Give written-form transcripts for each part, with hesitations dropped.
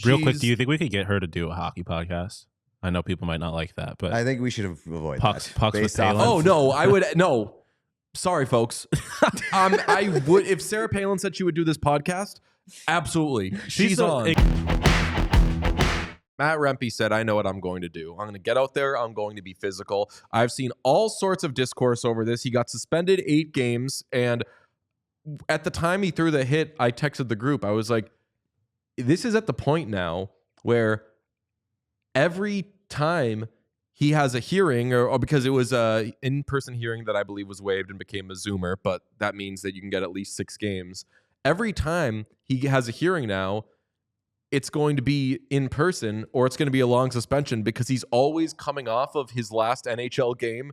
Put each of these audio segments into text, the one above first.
Real quick, do you think we could get her to do a hockey podcast? I know people might not like that, but I think we should avoid pucks that. with Palin. Oh no, I would no. Sorry, folks. I would if Sarah Palin said she would do this podcast. Absolutely, she's on. Matt Rempe said, I know what I'm going to do. I'm going to get out there. I'm going to be physical. I've seen all sorts of discourse over this. He got suspended 8 games. And at the time he threw the hit, I texted the group. I was like, this is at the point now where every time he has a hearing, or because it was a in-person hearing that I believe was waived and became a Zoomer, but that means that you can get at least 6 games. Every time he has a hearing now, it's going to be in person or it's going to be a long suspension because he's always coming off of his last NHL game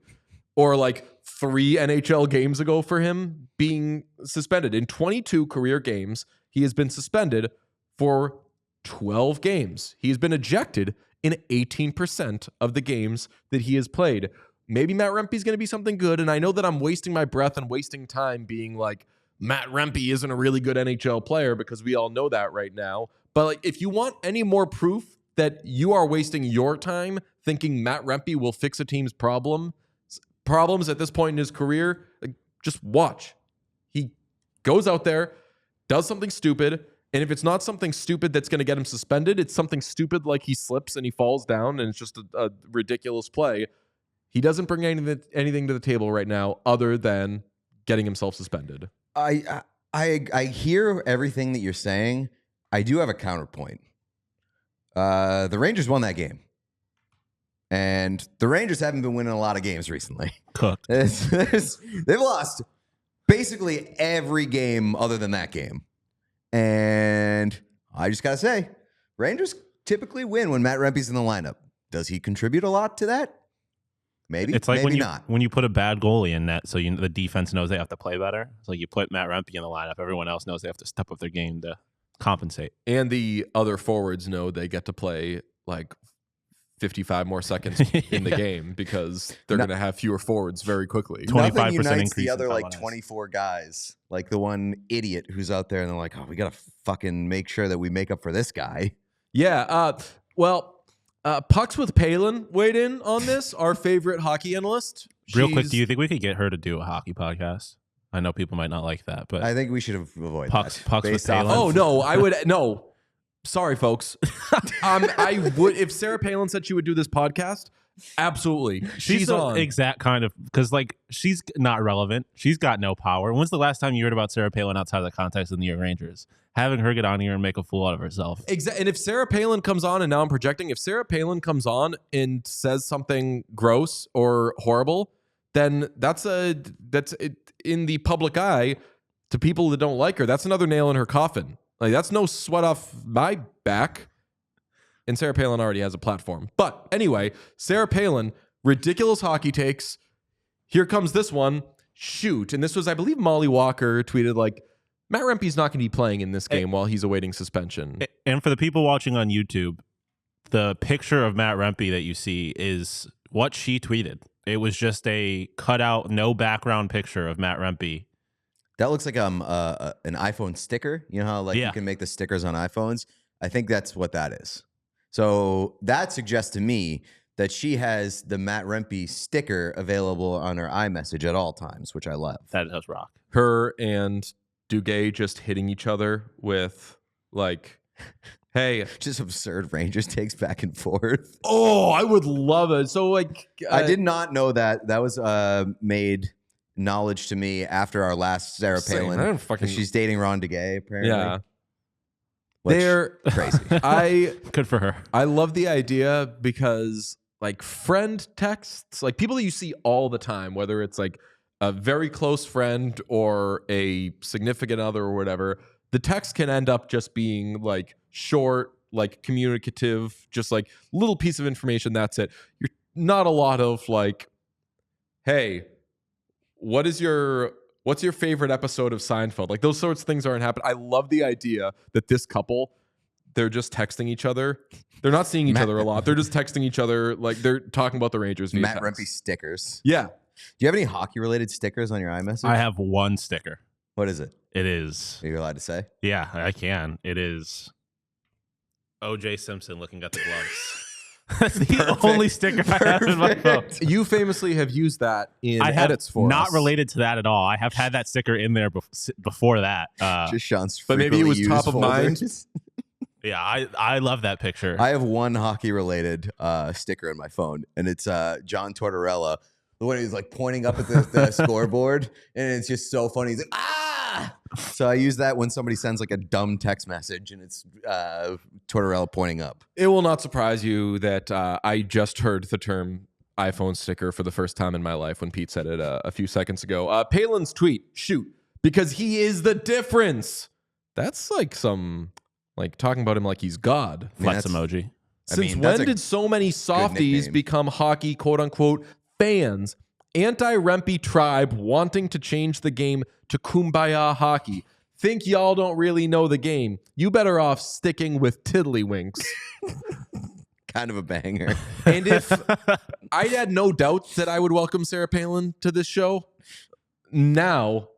or like 3 NHL games ago for him being suspended. In 22 career games, he has been suspended for 12 games. He has been ejected in 18% of the games that he has played. Maybe Matt Rempe is going to be something good, and I know that I'm wasting my breath and wasting time being like, Matt Rempe isn't a really good NHL player because we all know that right now. But like, if you want any more proof that you are wasting your time thinking Matt Rempe will fix a team's problems at this point in his career, like, just watch. He goes out there, does something stupid, and if it's not something stupid that's going to get him suspended, it's something stupid like he slips and he falls down and it's just a ridiculous play. He doesn't bring anything to the table right now other than getting himself suspended. I hear everything that you're saying. I do have a counterpoint. The Rangers won that game. And the Rangers haven't been winning a lot of games recently. Cooked. They've lost basically every game other than that game. And I just got to say, Rangers typically win when Matt Rempe's in the lineup. Does he contribute a lot to that? Maybe. It's like maybe not. When you put a bad goalie in net, so the defense knows they have to play better. So you put Matt Rempe in the lineup, everyone else knows they have to step up their game to compensate. And the other forwards know they get to play like 55 more seconds in the game because they're going to have fewer forwards very quickly. 25% Nothing unites increase the other in like Palin. 24 guys, like the one idiot who's out there and they're like, oh, we got to fucking make sure that we make up for this guy. Yeah. Pucks with Palin weighed in on this, our favorite hockey analyst. Real quick, do you think we could get her to do a hocky podcast? I know people might not like that, but I think we should avoid Pucks that. with Based off Palin. of- Oh, no, I would. No. Sorry, folks. I would, if Sarah Palin said she would do this podcast, absolutely. She's the on. exact kind of, because like she's not relevant. She's got no power. When's the last time you heard about Sarah Palin outside of the context of the New York Rangers? Having her get on here and make a fool out of herself. And if Sarah Palin comes on, and now I'm projecting, if Sarah Palin comes on and says something gross or horrible, then that's in the public eye to people that don't like her. That's another nail in her coffin. Like, that's no sweat off my back. And Sarah Palin already has a platform. But anyway, Sarah Palin, ridiculous hockey takes. Here comes this one. Shoot. And this was, I believe, Molly Walker tweeted like, Matt Rempe's not going to be playing in this game while he's awaiting suspension. And for the people watching on YouTube, the picture of Matt Rempe that you see is what she tweeted. It was just a cutout, no background picture of Matt Rempe. That looks like an iPhone sticker. You know how like you can make the stickers on iPhones? I think that's what that is. So that suggests to me that she has the Matt Rempe sticker available on her iMessage at all times, which I love. That does rock. Her and Duguay just hitting each other with like, hey, just absurd Rangers takes back and forth. Oh, I would love it. So like, I did not know that was made knowledge to me after our last Sarah Palin. She's dating Ron Duguay apparently. Yeah. They're crazy. Good for her. I love the idea because like friend texts, like people that you see all the time, whether it's like a very close friend or a significant other or whatever, the text can end up just being like short, like communicative, just like little piece of information. That's it. You're not a lot of like, hey, what's your favorite episode of Seinfeld? Like those sorts of things aren't happening. I love the idea that this couple, they're just texting each other. They're not seeing each other a lot. They're just texting each other. Like they're talking about the Rangers. Matt Rempe stickers. Yeah. Do you have any hockey-related stickers on your iMessage? I have one sticker. What is it? It is. Are you allowed to say? Yeah, I can. It is O.J. Simpson looking at the gloves. That's the only sticker I have in my phone. You famously have used that in edits for not us. related to that at all. I have had that sticker in there before that. Just Sean's but maybe it was top of mind. Yeah, I love that picture. I have one hockey-related sticker in my phone, and it's John Tortorella. The one he's like pointing up at the scoreboard, and it's just so funny. He's like, ah! So I use that when somebody sends like a dumb text message, and it's Tortorella pointing up. It will not surprise you that I just heard the term iPhone sticker for the first time in my life when Pete said it a few seconds ago. Palin's tweet, shoot, because he is the difference. That's like some, like talking about him like he's God. Flex emoji. Since when did so many softies become hockey, quote unquote, fans? Anti-Rempe tribe wanting to change the game to Kumbaya hockey. Think y'all don't really know the game. You better off sticking with tiddlywinks. Kind of a banger. And if I had no doubt that I would welcome Sarah Palin to this show, now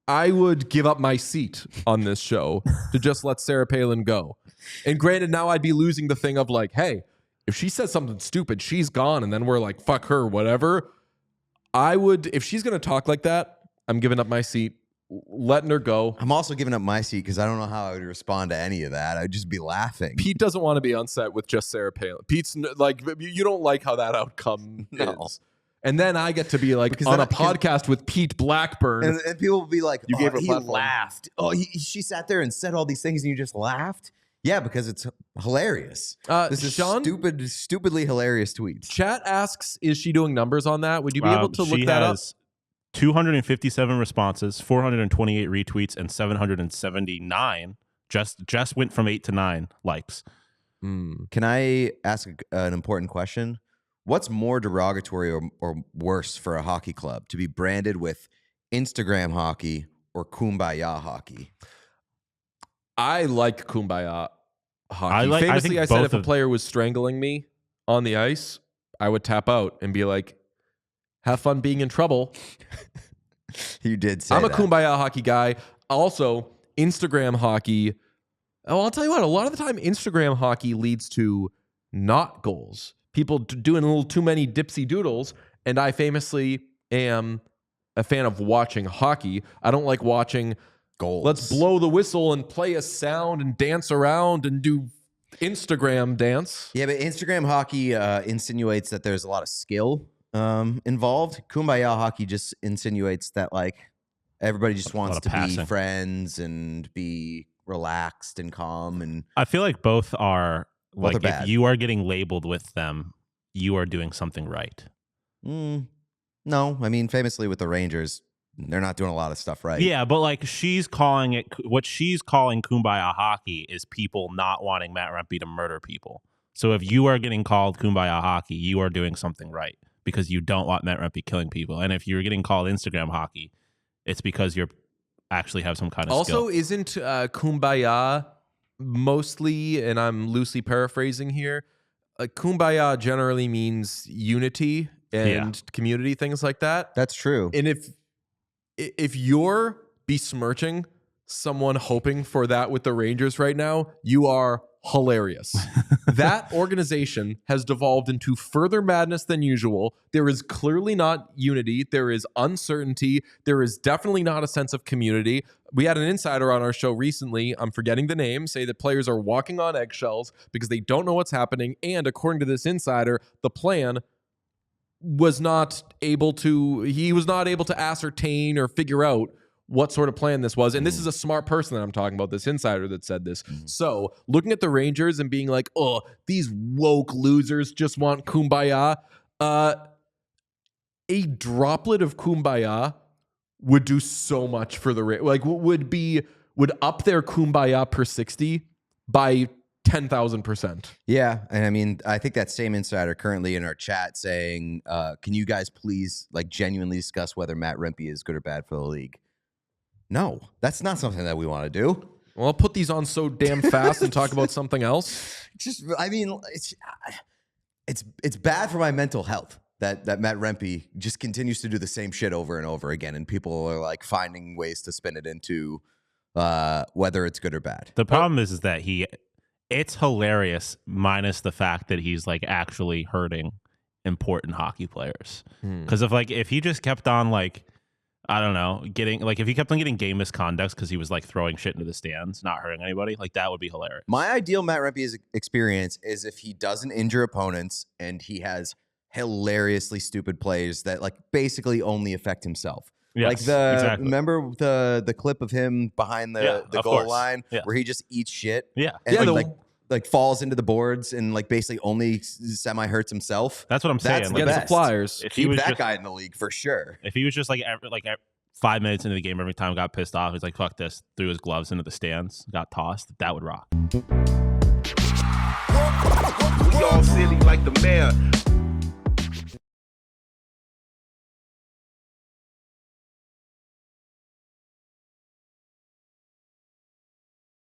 I would give up my seat on this show to just let Sarah Palin go. And granted, now I'd be losing the thing of like, hey, if she says something stupid, she's gone, and then we're like, fuck her, whatever. I would, if she's going to talk like that, I'm giving up my seat, letting her go. I'm also giving up my seat because I don't know how I would respond to any of that. I'd just be laughing. Pete doesn't want to be on set with just Sarah Palin. Pete's like, you don't like how that outcome is. And then I get to be like on a podcast with Pete Blackburn. And people will be like, you gave her a he platform. laughed. Oh, she sat there and said all these things and you just laughed? Yeah, because it's hilarious. This is Sean, stupidly hilarious tweets. Chat asks, is she doing numbers on that? Would you be able to look that up? 257 responses, 428 retweets, and 779. Just went from 8 to 9 likes. Can I ask an important question? What's more derogatory or worse for a hockey club? To be branded with Instagram hockey or Kumbaya hockey? I like Kumbaya hockey. Famously, I said if a player was strangling me on the ice, I would tap out and be like, have fun being in trouble. You did say I'm a Kumbaya hockey guy. Also, Instagram hockey. Oh, I'll tell you what, a lot of the time, Instagram hockey leads to not goals. People doing a little too many dipsy doodles. And I famously am a fan of watching hockey. I don't like watching goals. Let's blow the whistle and play a sound and dance around and do Instagram dance. Yeah, but Instagram hockey insinuates that there's a lot of skill involved. Kumbaya hockey just insinuates that like everybody just wants to be friends and be relaxed and calm. And I feel like both are like if bad. You are getting labeled with them, you are doing something right. No, I mean famously with the Rangers, they're not doing a lot of stuff right. Yeah, but like she's calling it, what she's calling Kumbaya hockey is people not wanting Matt Rempe to murder people. So if you are getting called Kumbaya hockey, you are doing something right because you don't want Matt Rempe killing people. And if you're getting called Instagram hockey, it's because you're actually have some kind of skill. Also, isn't Kumbaya mostly, and I'm loosely paraphrasing here, Kumbaya generally means unity and community, things like that. That's true. And if you're besmirching someone hoping for that with the Rangers right now, you are hilarious. That organization has devolved into further madness than usual. There is clearly not unity. There is uncertainty. There is definitely not a sense of community. We had an insider on our show recently, I'm forgetting the name, say that players are walking on eggshells because they don't know what's happening. And according to this insider, the plan was not able to ascertain or figure out what sort of plan this was. And this is a smart person that I'm talking about, this insider that said this. So looking at the Rangers and being like, oh, these woke losers just want Kumbaya. A droplet of Kumbaya would do so much for the like would up their Kumbaya per 60 by 10,000%. Yeah, and I mean, I think that same insider currently in our chat saying, "Can you guys please like genuinely discuss whether Matt Rempe is good or bad for the league?" No, that's not something that we want to do. Well, I'll put these on so damn fast and talk about something else. I mean, it's bad for my mental health that Matt Rempe just continues to do the same shit over and over again, and people are like finding ways to spin it into whether it's good or bad. The problem is that he It's hilarious, minus the fact that he's like actually hurting important hockey players. Because if he just kept on like, I don't know, if he kept on getting game misconducts because he was like throwing shit into the stands, not hurting anybody, like that would be hilarious. My ideal Matt Rempe experience is if he doesn't injure opponents and he has hilariously stupid plays that like basically only affect himself. Yes, exactly. Remember the clip of him behind the goal line where he just eats shit? Yeah. And like falls into the boards and like basically only semi hurts himself. That's what I'm saying. That's the best. The Flyers. Keep that guy in the league for sure. If he was just like 5 minutes into the game, every time got pissed off, he's like, fuck this, threw his gloves into the stands, got tossed, that would rock. We all silly like the mayor.